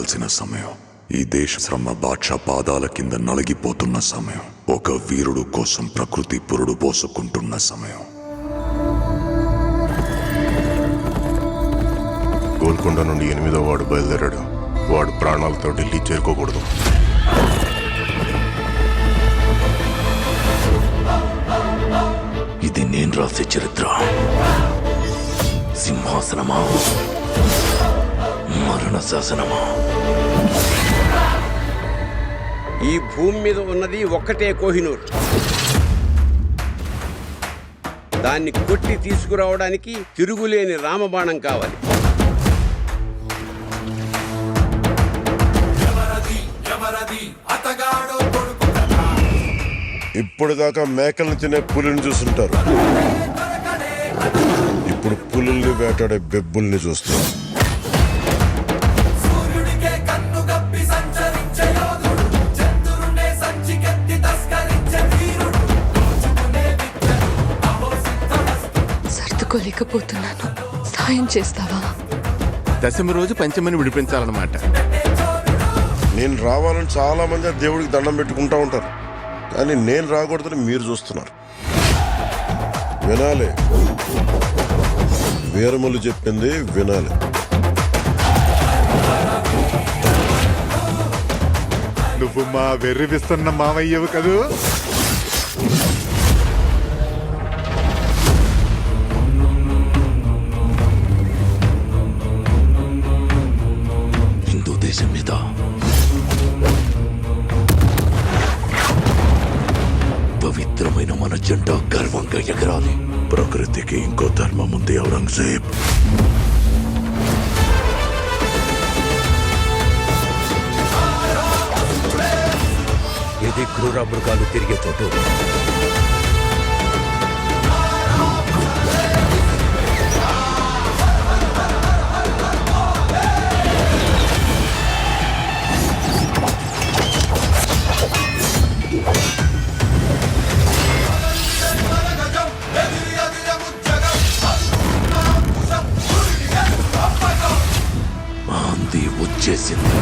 సమయం, ఈ దేశ శ్రమ బాద్షా పాదాల కింద నలిగిపోతున్న సమయం, ఒక వీరుడు కోసం ప్రకృతి పురుడు పోసుకుంటున్న సమయం. గోల్కొండ నుండి 8వ వాడు బయలుదేరాడు. వాడు ప్రాణాలతో ఢిల్లీ చేరుకోకూడదు. ఇది నేను రాసే చరిత్ర. సింహాసనమా, మరణ శాసనమా? ఈ భూమి మీద ఉన్నది ఒక్కటే కోహినూర్. దాన్ని కొట్టి తీసుకురావడానికి తిరుగులేని రామబాణం కావాలి. ఇప్పటిదాకా మేకల్ని తినే పులిని చూస్తుంటారు. ఇప్పుడు పులుల్ని వేటాడే బెబ్బుల్ని చూస్తారు. సర్దుకోలేకపోతున్నాను, సాయం చేస్తావా? దశమి రోజు పంచమిని విడిపించాలన్నమాట. నేను రావాలని చాలా మంది దేవుడికి దండం పెట్టుకుంటా ఉంటారు, కానీ నేను రాకూడదని మీరు చూస్తున్నారు. వినాలి, వీరములు చెప్పింది వినాలి. నువ్వు మా వెర్రిపిస్తున్న మామయ్యవు కదూ. హిందూ దేశం మీద పవిత్రమైన మన జెండా గర్వంగా ఎగరాలి. ప్రకృతికి ఇంకో ధర్మం ఉంది ఔరంగజేబ్. ఇది క్రూర మృగాలు తిరిగే చోటు. ఆంది వచ్చేసింది.